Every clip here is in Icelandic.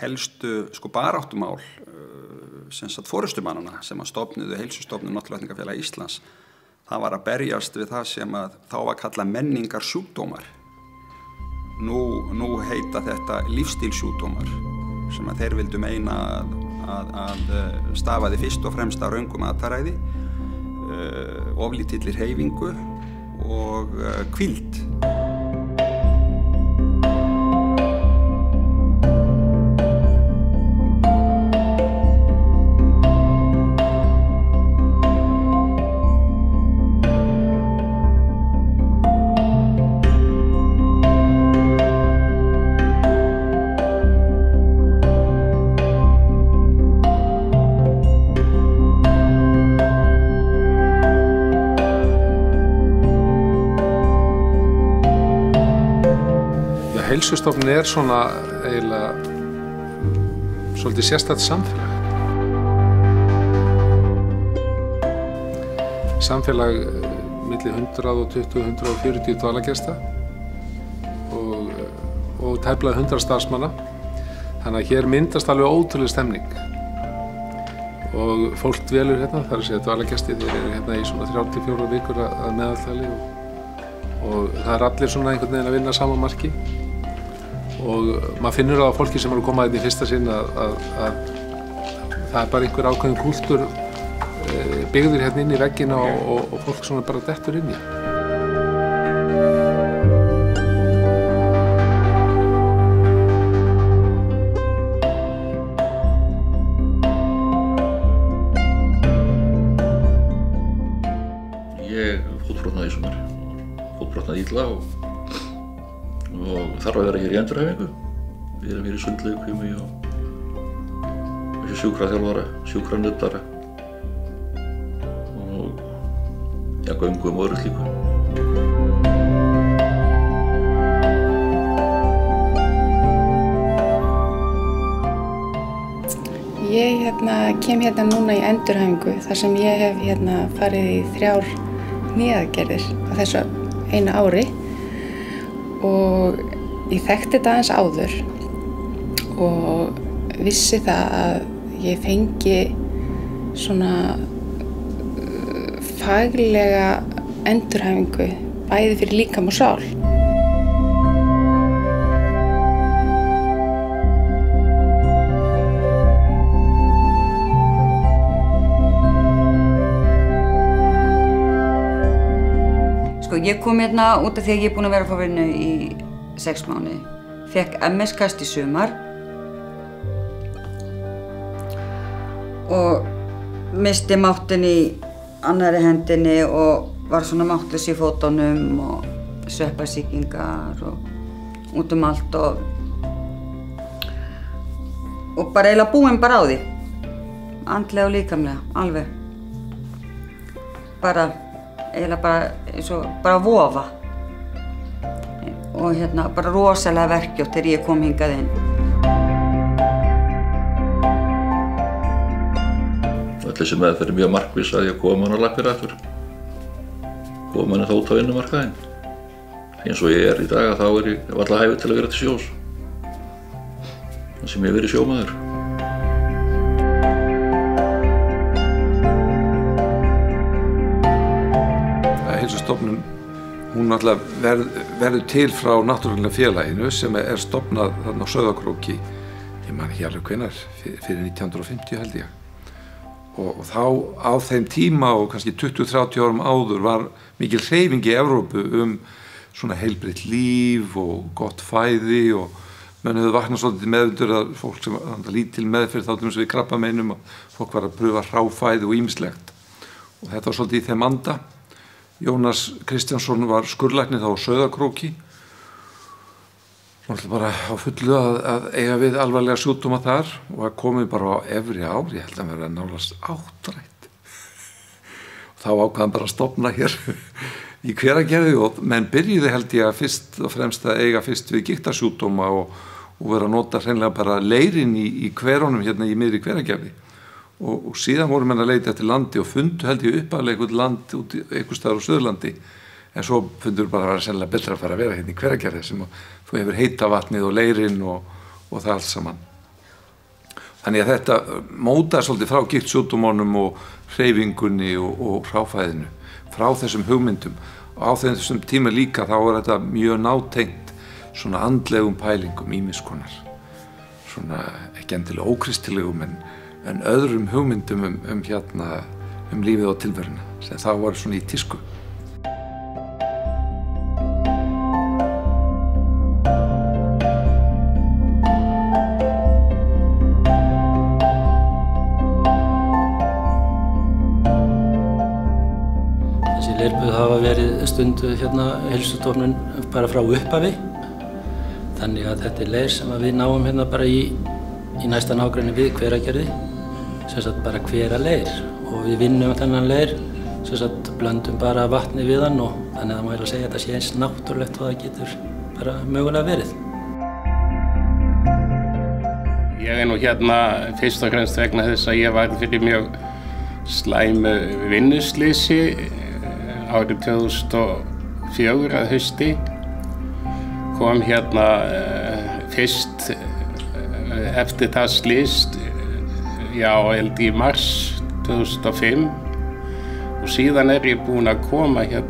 helstu baráttumál forystumannanna sem stofnuðu Heilsustofnun Náttúrulækningafélags Íslands. Það var að berjast við það sem þá var kallað menningarsjúkdómar. Nú heita þetta lífsstílsjúkdómar sem þeir vildu meina að stafaði fyrst og fremst af röngum mataræði, oflítilli hreyfingu og hvíld. Heilsustofnun svona eiginlega svolítið sérstakt samfélag. Samfélag milli 120–140 dvalargesta og tæplega 100 starfsmanna. Þannig að hér myndast alveg ótrúleg stemning. Og fólk dvelur hérna, það er að segja dvalargesti, þeir eru hérna í svona 34 vikur að meðaltali og það er allir svona einhvern veginn að vinna sama marki. Og maður finnur það á fólki sem eru að koma þetta í fyrsta sinn að það er bara einhver ákveðin kúltúr byggður hérna inn í veggina og fólk svona bara dettur inn í. Ég fótbrotnaði í sumar, fótbrotnaði illa og þarf að vera hér í endurhæfingu. Við erum hér í Sundlaugum og sjúkraþjálfara, sjúkranuddara og göngum og öðru slíku. Ég kem hérna núna í endurhæfingu þar sem ég hef farið í 3 hnéaðgerðir á þessu eina ári. Og ég þekkti þetta aðeins áður og vissi það að ég fengi svona faglega endurhæfingu bæði fyrir líkama og sál. Ég kom hérna út af því að ég er búin að vera að fá vinnu í 6 mánuði. Fekk MS-kast í sumar og missti máttinn í annarri hendinni og var svona máttlaus í fótunum og sveppasýkingar og út allt og bara eiginlega búin bara á því. Andlega og líkamlega, alveg. Eiginlega bara eins og bara vofa og bara rosalega verkjótt þegar ég kom hingað inn. Öll þessi meðferð mjög markviss að ég koma hann á lappir aftur. Koma hann þá út á vinnumarkaðinn. Eins og ég í dag þá ég varla hæfur til að vera til sjós. Þannig sem ég hef verið sjómaður. Heilsustofnun, hún náttúrulega verður til frá Náttúrulækningafélaginu sem stofnað þarna á Sauðárkróki, ég man ekki alveg hvenær, fyrir 1950 held ég. Og þá á þeim tíma og kannski 20–30 árum áður var mikil hreyfing í Evrópu svona heilbrigt líf og gott fæði og menn hefðu vaknað svolítið meðvitaður að fólk sem hafði lítil meðferð þá til dæmis við krabbameinum að fólk var að pröfa hráfæði og ýmislegt. Og þetta var svolítið í þeim anda. Jónas Kristjánsson var skurðlæknir þá á Sauðárkróki. Náttúrulega bara á fullu að eiga við alvarlega sjúkdóma þar og það komið bara á efri ár, ég held að vera nálast 8. Þá ákvaðan bara að stofna hér í Hveragerði og menn byrjuði held ég að fyrst og fremst að eiga fyrst við gigtarsjúkdóma og vera að nota hreinlega bara leirinn í hverunum hérna í miðri Hveragerði. Og síðan voru menn að leita eftir landi og fundu held ég uppalega eitthvað land út í einhvers staðar á Suðurlandi. En svo fundur bara að vera sennilega betra að fara að vera hérna í Hveragerði sem þú hefur heita vatnið og leirinn og það allt saman. Þannig að þetta mótaði svolítið frá gigtsjúkdómunum og hreyfingunni og hráfæðinu, frá þessum hugmyndum. Og á þessum tíma líka þá var þetta mjög nátengt svona andlegum pælingum ýmiss konar. Svona ekki endilega ókristilegum en öðrum hugmyndum um lífið og tilveruna sem þá var svona í tísku. Þessi leirböð hafa verið stunduð Heilsustofnun bara frá upphafi. Þannig að þetta leir sem við náum bara í næsta nágrenni við Hveragerði, sem sagt bara Hveraleir. Og við vinnum þennan leir, sem sagt blöndum bara vatni við hann og þannig að maður segja að þetta sé eins náttúrulegt og það getur bara mögulega verið. Ég nú fyrst og fremst vegna þess að ég var fyrir mjög slæmu vinnuslysi árið 2004 að hausti. Kom fyrst eftir það slys, í mars 2005 og síðan ég búinn að koma ég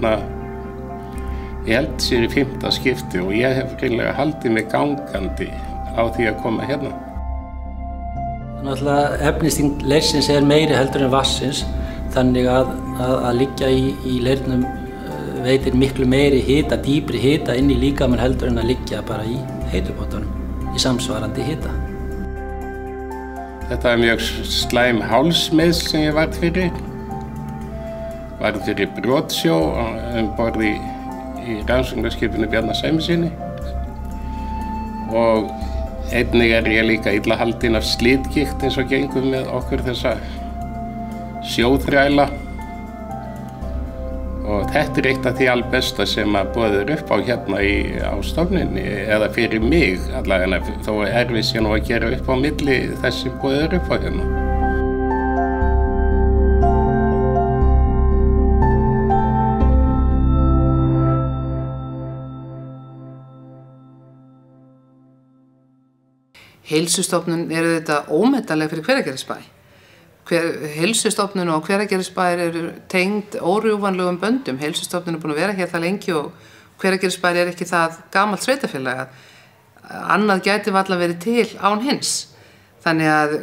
held sér í 5. skipti og ég hef hreinlega haldið mig gangandi á því að koma hérna. Náttúrulega efnisþyngd leirsins meiri heldur en vatnsins, þannig að liggja í leirnum veitir miklu meiri hita, dýpri hita inn í líkamann heldur en að liggja bara í heitupottunum, í samsvarandi hita. Þetta mjög slæm hálsmeiðsl sem ég varð fyrir. Varð fyrir brotsjó borð í rannsóknarskipinu Bjarna Sæmundssyni. Og einnig ég líka illa haldinn af slitgigt eins og gengur með okkur þessa sjóþræla. Og þetta eitt af því albesta sem boðið upp á á stofnuninni, eða fyrir mig allavega, þó erfitt sé nú að gera upp á milli þess sem boðið upp á hérna. Heilsustofnun þetta ómetanleg fyrir Hveragerðisbæ. Heilsustofnun og Hveragerðisbær eru tengd órjúfanlegum böndum. Heilsustofnun búin að vera hér það lengi og Hveragerðisbær ekki það gamalt sveitarfélag að annað gæti varla verið til án hins. Þannig að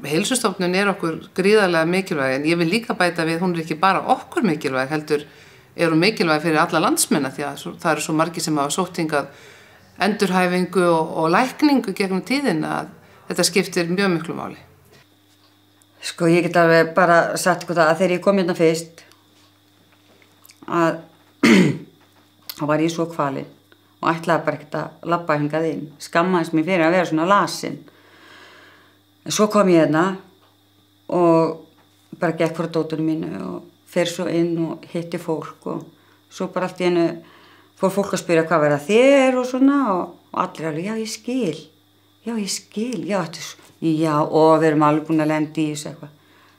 heilsustofnun okkur gríðarlega mikilvæg, en ég vil líka bæta við, hún ekki bara okkur mikilvæg, heldur hún mikilvæg fyrir alla landsmenn, því að það eru svo margir sem hafa sótt hingað endurhæfingu og lækningu gegnum tíðina að þetta skiptir mjög miklu máli. Sko, ég get alveg bara sagt ykkur það að þegar ég kom hérna fyrst þá var ég svo kvalin og ætlaði bara ekkert að labba hingað inn. Skammaðist mér fyrir að vera svona lasin. En svo kom ég hérna og bara gekk frá dótunum mínu og fer svo inn og hitti fólk og svo bara allt í einu fór fólk að spyrja hvað verða þér og svona og allir alveg, já ég skil, já, og við erum alveg búin að lenda í þessu eitthvað.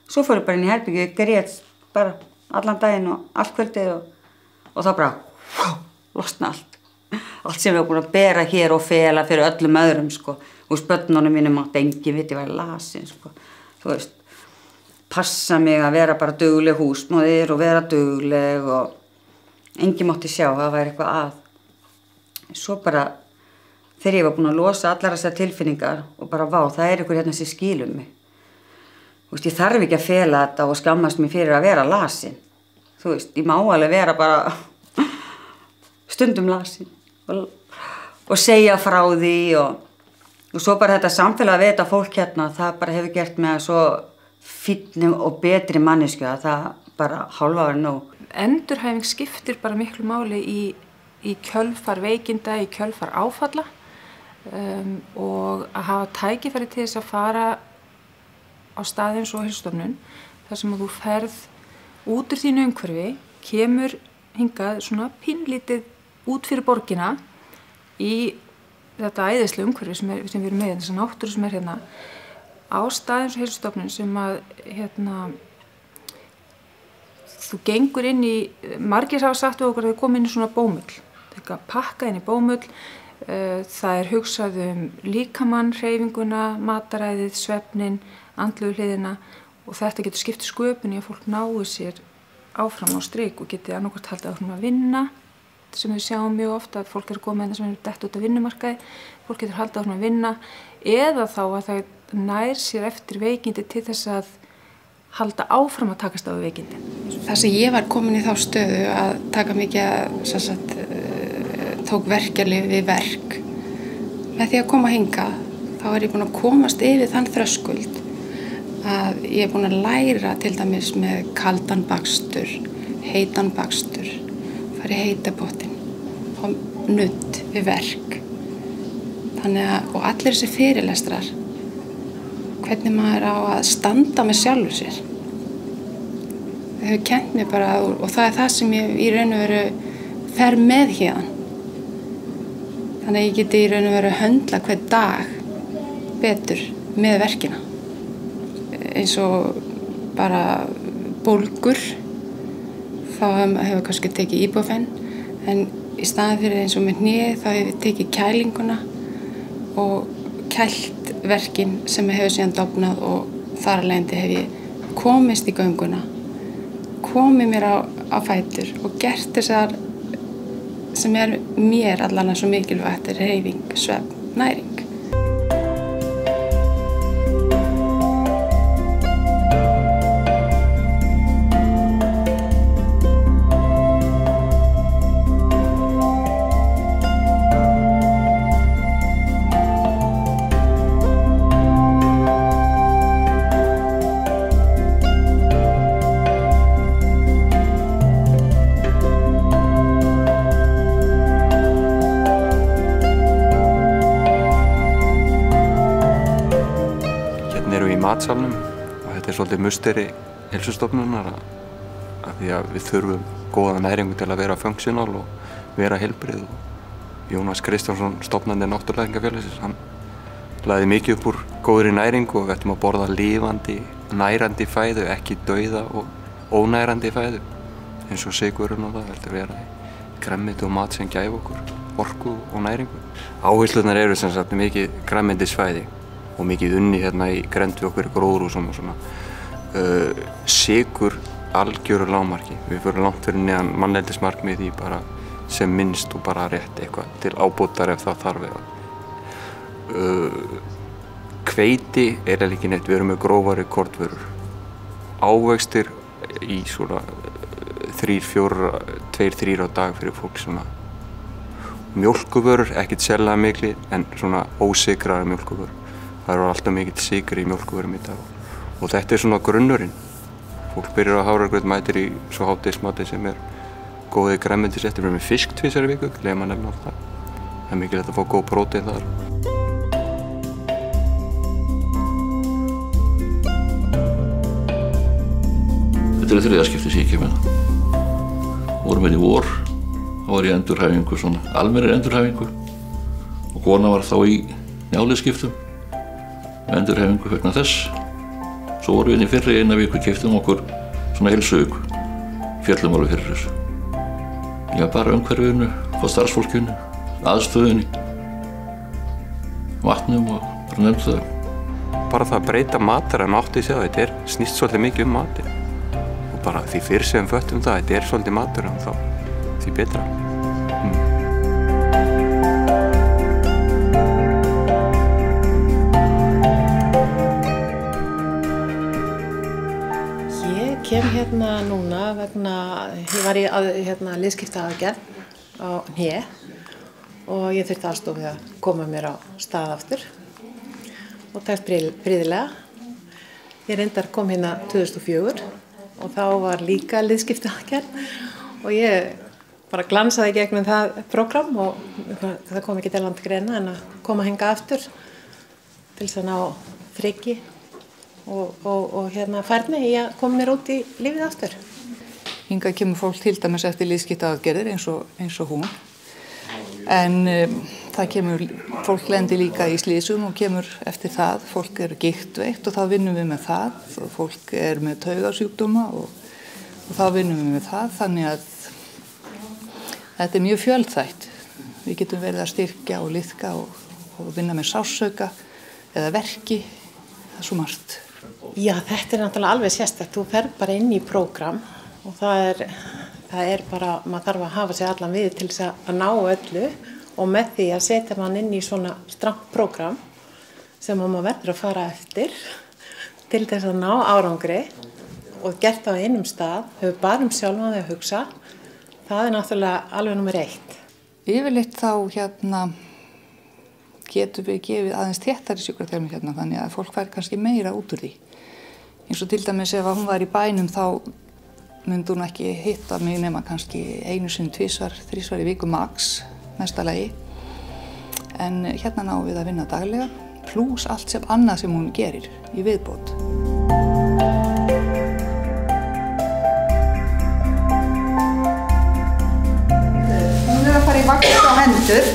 Svo fór ég bara inn í herbergi og grét bara allan daginn og allt kvöldið og þá bara, losna allt. Allt sem við erum búin að bera hér og fela fyrir öllum öðrum, sko. Og spönnunum mínum átti enginn viti var lasin, sko. Þú veist, passa mig að vera bara dugleg húsmóðir og vera dugleg og enginn mátti sjá að það væri eitthvað að. Svo bara, þegar ég var búin að losa allar þessar tilfinningar og bara vá, það ykkur hérna sem skilur mig. Þú veist, ég þarf ekki að fela þetta og skammast mig fyrir að vera lasin. Þú veist, ég má alveg vera bara stundum lasin og segja frá því og svo bara þetta samfélag við þetta fólk hérna, það bara hefur gert mig að svo fínni og betri manneskju að það bara hálfa var nóg. Endurhæfing skiptir bara miklu máli í kjölfar veikinda, í kjölfar áfalla. Og að hafa tækifæri til þess að fara á staði eins og Heilsustofnun þar sem að þú ferð út úr þínu umhverfi, kemur hingað svona pínlítið út fyrir borgina í þetta æðislega umhverfi sem við erum með, þessa náttúru sem hérna á staði eins og Heilsustofnun sem að þú gengur inn í, margir hafa sagt við okkur að þau koma inn í svona bómull, þau pakka inn í bómull Það hugsað líkamann, hreyfinguna, mataræðið, svefnin, andlegu hliðina og þetta getur skipt sköpun í að fólk nái sér áfram á strik og geti annarkvort haldið áfram að vinna, sem við sjáum mjög ofta að fólk komið með það sem dett út af vinnumarkaði, fólk getur haldið áfram að vinna eða þá að það nær sér eftir veikindi til þess að halda áfram að takast á við veikindi. Það sem ég var komin í þá stöðu að taka mikið tók verkjalyf við verk. Með því að koma hingað, þá ég búin að komast yfir þann þröskuld að ég búin að læra til dæmis með kaldan bakstur, heitan bakstur, fara í heitapottin, fá nudd við verk. Þannig að, og allir þessi fyrirlestrar, hvernig maður á að standa með sjálfur sér. Það hefur kennt mér bara, og það það sem ég í raun og veru fer með hérna. Þannig að ég geti í raun og veru að höndla hver dag betur með verkina. Eins og bara bólgur, þá hefur kannski tekið Ibuprofen, en í staðan fyrir eins og með hnén þá hefur tekið kælinguna og kælt verkin sem hefur síðan dofnað og þar af leiðandi hef ég komist í gönguna, komið mér á fætur og gert þessar sem mér allan svo mikilvægt hreyfing, svefn, næring. Matsalnum og þetta svolítið musteri heilsustofnunar að því að við þurfum góða næringu til að vera funksional og vera heilbrigð. Jónas Kristjánsson, stofnandi Náttúrulækningafélagsins, hann lagði mikið upp úr góðri næringu og við ættum að borða lifandi, nærandi fæðu, ekki dauða og ónærandi fæðu eins og sykurinn og það heldur vera grænmeti og mat sem gæfi okkur orku og næringu. Áherslunar eru sem sagt mikið grænmetisfæði og mikið unni hérna í grennd við okkur í gróðurhúsum og svona. Sykur algjöru lágmarki. Við förum langt fyrir neðan manneldismarkmið í bara sem minnst og bara rétt eitthvað til ábótar ef það þarf eða. Hveiti ekki neitt, við erum með grófari kornvörur. Ávextir í svona 2-3 á dag fyrir fólk svona. Mjólkurvörur, ekkert sérlega mikli en svona ósykraðar mjólkurvörur. Það eru alltaf mikill sykur í mjólkurvörum í dag og þetta svona grunnurinn. Fólk byrjar á hafragraut, mætir í svo hádegismati sem góði grænmetisréttir. Við erum með fisk 2 í viku, gleymum að nefna það. Það er mikilvægt að fá góð prótein þar. Þetta 3. skipti sem ég kem hérna. Vorum í vor, þá var ég endurhæfingu, svona almennri endurhæfingu og kona var þá í njáliðskiptum. Endurhæfingu vegna þess. Svo vorum við í fyrri eina viku, keyptum okkur svona heilsuauku, féllum alveg fyrir þessu. Já, bara umhverfinu, á starfsfólkinu, aðstöðunni, vatnum og bara nefnt það. Bara það að breyta mataræðinu átti sig að þetta snýst svolítið mikið matinn. Og bara því fyrr sem föttum það, þetta svolítið mataræðin þá, því betra. Ég kem hérna núna vegna, ég var í liðskiptaaðgerð á hné og ég þurfti aðstoð við að koma mér á stað aftur og tekst prýðilega. Ég reyndar kom hérna 2004 og þá var líka liðskiptaaðgerð og ég bara glansaði gegnum það prógram og það kom ekki til land greina en að koma hingað aftur til þess að ná friki og hérna færni í að koma mér út í lífið aftur. Hingað kemur fólk til dæmis eftir liðskiptaaðgerðir eins og hún. En það kemur, fólk lendir líka í slysum og kemur eftir það. Fólk gigtveikt og þá vinnum við með það. Og fólk með taugasjúkdóma og þá vinnum við með það. Þannig að þetta mjög fjölþætt. Við getum verið að styrkja og liðka og vinna með sársauka eða verki, það er svo margt. Já, þetta náttúrulega alveg sérstakt. Þú fer bara inn í prógram og það er bara, maður þarf að hafa sig allan við til þess að ná öllu og með því að setja mann inn í svona strangt prógram sem maður verður að fara eftir til þess að ná árangri og gert á einum stað, hefur bara sjálfan þau að hugsa, það er náttúrulega alveg númer 1. Yfirleitt þá getum við gefið aðeins þéttari sjúkraþjálfun þannig að fólk fær kannski meira út úr því. Eins og til dæmis ef hún var í bænum þá myndi hún ekki hitta mig nema kannski 1 sinni, 2, 3 í viku max, mesta lagi. En náum við að vinna daglega, plús allt sem annað sem hún gerir í viðbót. Hún er að fara í vakt á hendur.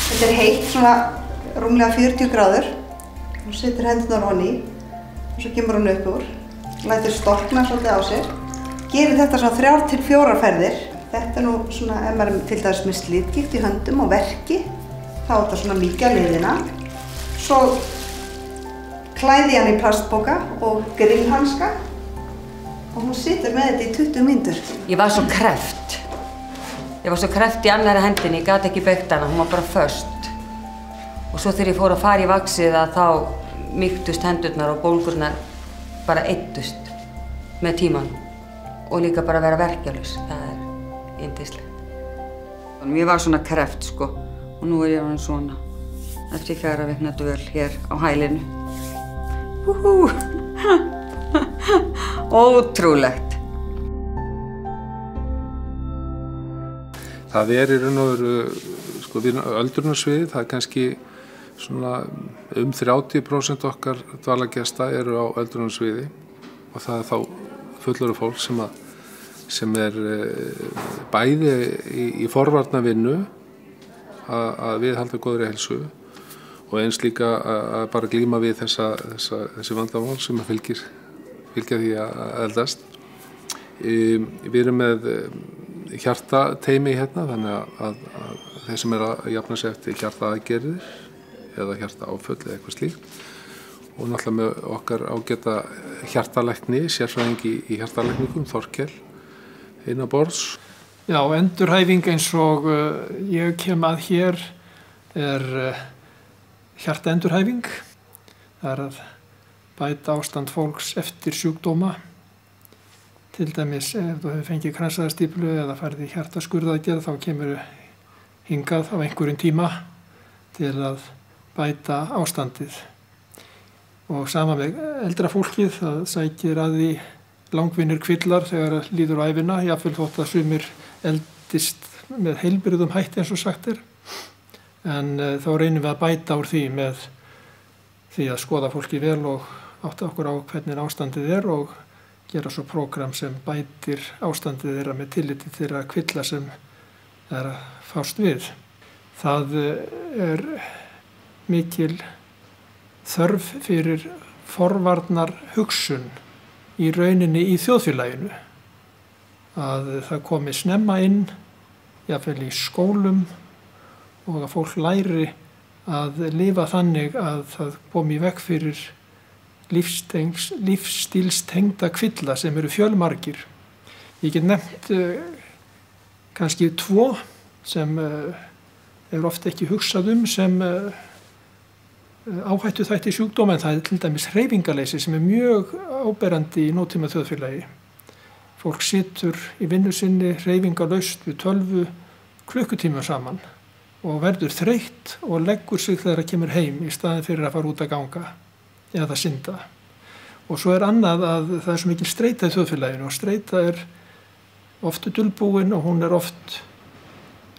Þetta er heitt, svona rúmlega 40 gráður. Hún setur hendurnar ofan í og svo kemur hún upp úr, lætur storkna svolítið á sér. Gerir þetta svona 3 til 4 ferðir. Þetta er nú svona, ef maður til dæmis með slitgigt í höndum og verki, þá er þetta svona mýkja liðina. Svo klæði hann í plastpoka og grillhanska og hún situr með þetta í 20 mínútur. Ég var svo kreft. Ég var svo kreft í annarri hendinni, ég gat ekki beygt hana, hún var bara föst. Og svo þegar ég fór að fara í vaxið þá mýktust hendurnar og bólgurnar bara eyddust með tíman og líka bara vera verkjalaus, það er yndislegt. Ég var svona kreft sko og nú er ég orðin svona eftir 4 vikna dvöl hér á hælinu. Ótrúlegt. Það er í raun og veru, sko, öldrunarsviðið, það er kannski svona 30% okkar dvalargesta eru á öldrunarsviði og það er þá fullorðið fólk sem er bæði í forvarnavinnu að viðhalda góðri heilsu og eins líka að bara glíma við þessi vandamál sem fylgja því að eldast. Við erum með hjartateymi þannig að þeir sem eru að jafna sig eftir hjartaaðgerðir eða hjartaáföll eða eitthvað slíkt og náttúrulega með okkar ágæta hjartalækni, sérfræðing í hjartalækningum, Þorkel, borðs. Já, endurhæfing eins og ég kem að hér er hjartaendurhæfing. Það er að bæta ástand fólks eftir sjúkdóma. Til dæmis ef þú hefur fengið kransæðastíflu eða farið í hjartaskurðaðgerð þá kemur hingað á einhverjum tíma til að bæta ástandið. Og sama með eldra fólkið, það sækir að því langvinnir kvillar þegar líður á ævina, jafnvel þótt að sumir eldist með heilbrigðum hætti eins og sagt er. En þá reynum við að bæta úr því með því að skoða fólki vel og átta okkur á hvernig ástandið er og gera svo prógram sem bætir ástandið þeirra með tilliti þeirra kvilla sem er að fást við. Það er mikil þörf fyrir forvarnar hugsun í rauninni í þjóðfélaginu. Að það komi snemma inn, jafnvel í skólum og að fólk læri að lifa þannig að það komi í veg fyrir lífsstílstengda kvilla sem eru fjölmargir. Ég get nefnt kannski 2 sem er oft ekki hugsað sem áhættu þætti sjúkdóma, en það er til dæmis hreyfingarleysi sem er mjög áberandi í nútíma þjóðfélagi. Fólk situr í vinnu sinni hreyfingarlaust við 12 klukkutíma saman og verður þreytt og leggur sig þegar það kemur heim í staðin fyrir að fara út að ganga eða synda. Og svo er annað að það er svo mikil streita í þjóðfélaginu og streita er oft dulbúin og hún er oft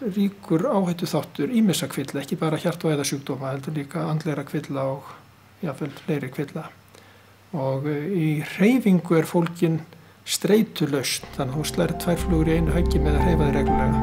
ríkur áhættu þáttur ýmissa kvilla, ekki bara hjarta- og æðasjúkdóma, heldur líka andlegra kvilla og jafnvel fleiri kvilla. Og í hreyfingu er fólkin streitulaust, þannig að þú slær 2 flugur í einu höggi með að hreyfa þig reglulega.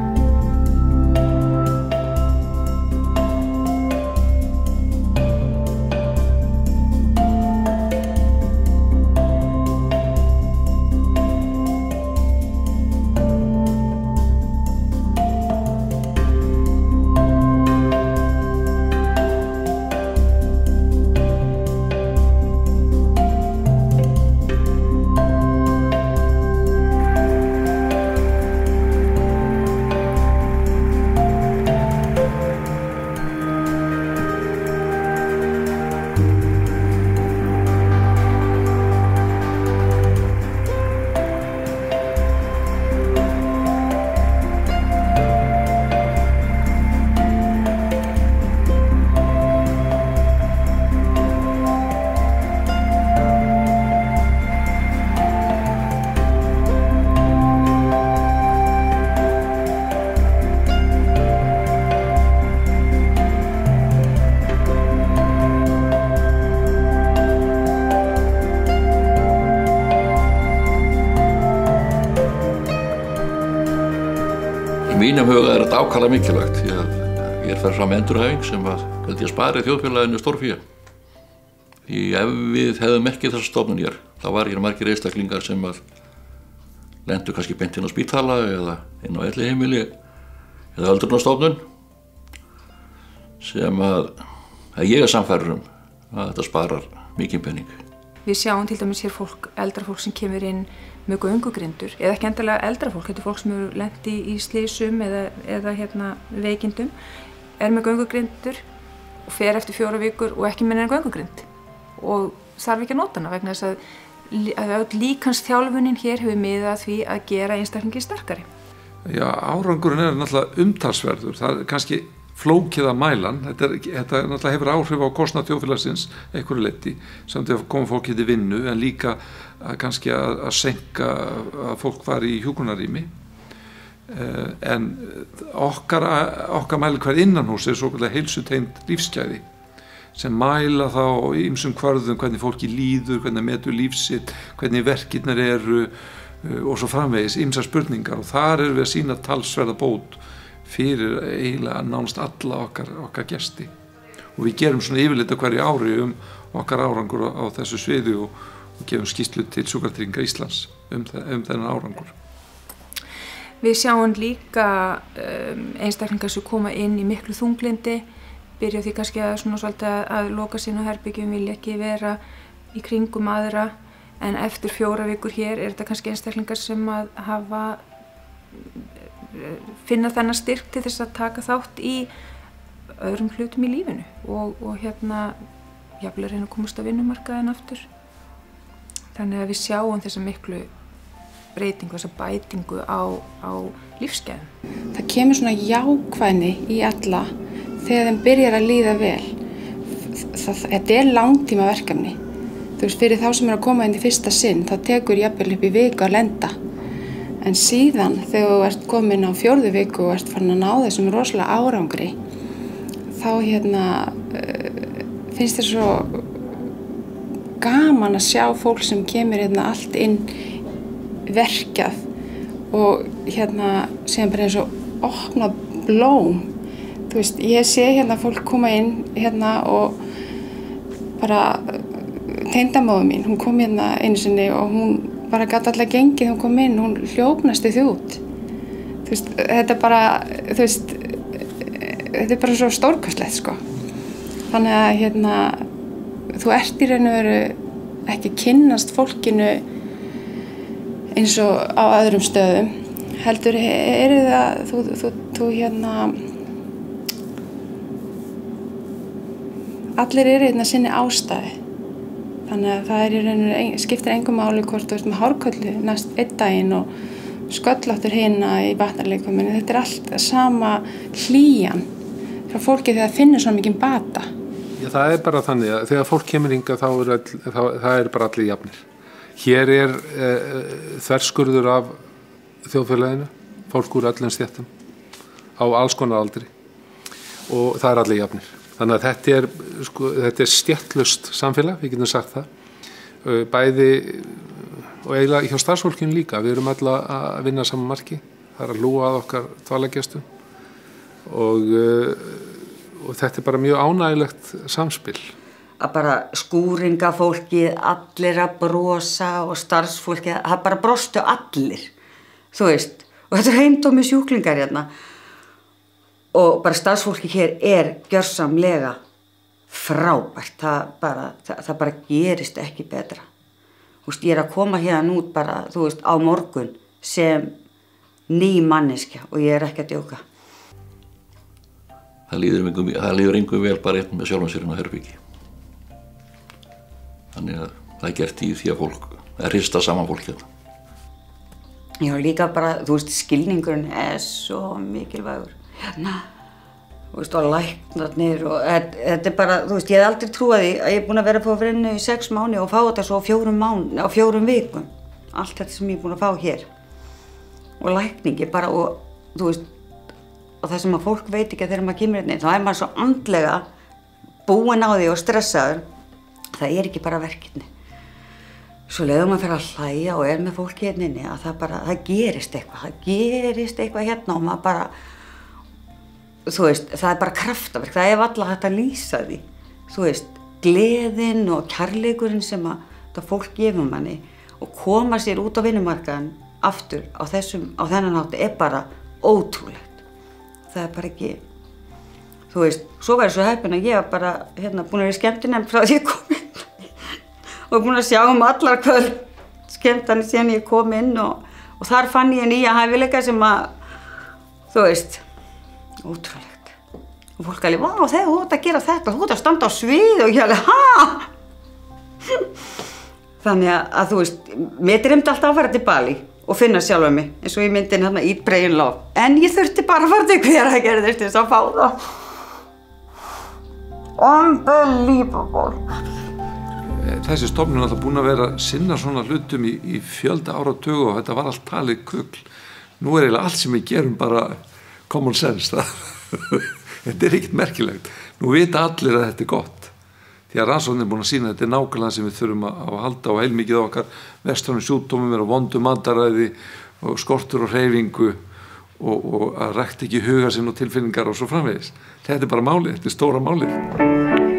mínum huga þetta ákaflega mikilvægt því að hér fer fram endurhæfing sem held ég spari þjóðfélaginu stórfé. Því ef við hefðum ekki þessa stofnun hér, þá var hér margir einstaklingar sem lentu kannski beint inn á spítala eða inn á elliheimili eða öldrunarstofnun sem að ég sannfærður að þetta sparar mikinn pening. Við sjáum til dæmis hér eldra fólk sem kemur inn með göngugrindur, eða ekki endilega eldra fólk, þetta er fólk sem hefur lent í slysum eða veikindum, með göngugrindur og fer eftir 4 vikur og ekki minna en göngugrind og þarf ekki að nota hana vegna þess að líkansþjálfunin hér hefur miðað að því að gera einstaklingi sterkari. Já, árangurinn náttúrulega umtalsverður, það kannski flókið að mælan, þetta náttúrulega hefur áhrif á kostnað þjóðfélagsins einhverju leyti, samt að koma fólki til vinnu en líka kannski að seinka að fólk fari í hjúkrunarrými en okkar mælikvarði innanhús svokallaða heilsutengd lífsgæði sem mæla þá í ýmsum kvörðum hvernig fólki líður, hvernig metur líf sitt, hvernig verkirnar eru og svo framvegis, ýmsar spurningar og þar erum við að sýna talsverða bót fyrir eiginlega nánast alla okkar gesti og við gerum svona yfirlit á hverju ári okkar árangur á þessu sviði og gefum skýrslu til Sjúkratrygginga Íslands þennan árangur. Við sjáum líka einstaklingar sem koma inn í miklu þunglindi, byrja því kannski að loka sín á herbergjum, vilja ekki vera í kringum aðra en eftir 4 vikur hér þetta kannski einstaklingar sem finna þennan styrk til þess að taka þátt í öðrum hlutum í lífinu og jafnvel reyna að komast á vinnumarkaðinn aftur. Þannig að við sjáum þessa miklu breytingu, þessa bætingu á lífsgæðum. Það kemur svona jákvæðni í alla þegar þeim byrjar að líða vel. Þetta er langtíma verkefni. Þú veist, fyrir þá sem að koma inn í fyrsta sinn, þá tekur jafnvel upp í viku að lenda. En síðan þegar þú ert komin á 4. viku og ert farin að ná þessum rosalega árangri, þá finnst þér svo gaman að sjá fólk sem kemur allt inn verkjað og síðan bara eins og opnað blóm. Þú veist, ég sé fólk koma inn og bara tengdamóðir mín, hún kom einu sinni og hún bara gat alltaf gengið, hún kom inn, hún hljóp næstu því út. Þú veist, þetta er bara svo stórkostlegt, sko. Þannig að þú ert í raun og veru ekki kynnast fólkinu eins og á öðrum stöðum. Heldur allir eru sinni ástæðu. Þannig að það í raun og veru skiptir engu máli hvort þú ert með hárkollu næst einn daginn og sköllóttur hina í vatnarleikuminu. Þetta er allt sama hlýjan frá fólki þegar það finnur svo mikinn bata. Já, það er bara þannig að þegar fólk kemur hingað það er bara allir jafnir. Hér er þverskurður af þjóðfélaginu, fólk úr öllum stéttum á alls konar aldri og það er allir jafnir. Þannig að þetta er stéttlaust samfélag, við getum sagt það. Bæði og eiginlega hjá starfsfólkinu líka, við erum alla að vinna saman marki, það er að hlúa að okkar dvalargestum og þetta er bara mjög ánægilegt samspil. Að bara skúringafólkið, allir að brosa og starfsfólkið, það bara brostu allir, þú veist. Og þetta er heimdómi sjúklingar hérna. Og bara starfsfólkið hér er gjörsamlega frábært, það bara gerist ekki betra. Þú veist, ég er að koma hérna út bara, þú veist, á morgun sem ný manneskja og ég er ekki að djóka. Það líður engum vel bara einn með sjálfan sér inn á herbyggi. Þannig að það er gert í því að fólk hrista saman fólk hérna. Já, líka bara, þú veist, skilningurinn er svo mikilvægur. Þú veist, og læknarnir og þetta er bara, þú veist, ég hef aldrei trúað því að ég er búin að vera på vinnu í 6 mánuði og fá þetta svo á 4 vikum. Allt þetta sem ég er búin að fá hér. Og lækningi bara, og þú veist, og það sem að fólk veit ekki að þegar maður kemur hérna, þá er maður svo andlega búinn á því og stressaður. Það er ekki bara verkefni. svo leiðum maður fyrir að hlæja og með fólki hérna inni að það gerist eitthvað hérna og maður bara, þú veist, það bara kraftaverk, það varla hægt að lýsa því, þú veist, gleðin og kærleikurinn sem að þetta fólk gefur manni og koma sér út á vinnumarkaðan aftur á þennan hátt bara ótrúlegt. Það bara ekki, þú veist, svo var ég svo heppin að ég var bara búin að vera skemmtinefnd frá því ég kom inn og búin að sjá allar kvöld skemmtanir síðan ég kom inn og þar fann ég nýja hæfileika sem að, þú veist, ótrúlegt. Og fólk alveg, vá, þegar þú ert að gera þetta, þú ert að standa á svið og ég alveg, ha? Þannig að þú veist, mér dreymdi alltaf að fara til Bali og finna sjálfa mig, eins og í myndin Eat, Pray and Love. En ég þurfti bara að fara til Hveragerðis til þess að fá það. Unbelievable. Þessi stofnun er alltaf búin að vera sinna svona hlutum í fjölda áratögu og þetta var allt talið kugl. Nú er eiginlega allt sem við gerum bara common sense. Þetta er ekkert merkilegt. Nú vita allir að þetta er gott. Því að rannsóknin er búin að sýna að þetta er nákvæmlega sem við þurfum að halda og heilmikið á okkar vestrænum sjúkdómum er á vondum mataræði og skortur og hreyfingu og að rækta ekki huga sinn og tilfinningar og svo framvegis. Þetta er bara málið, þetta er stóra málið.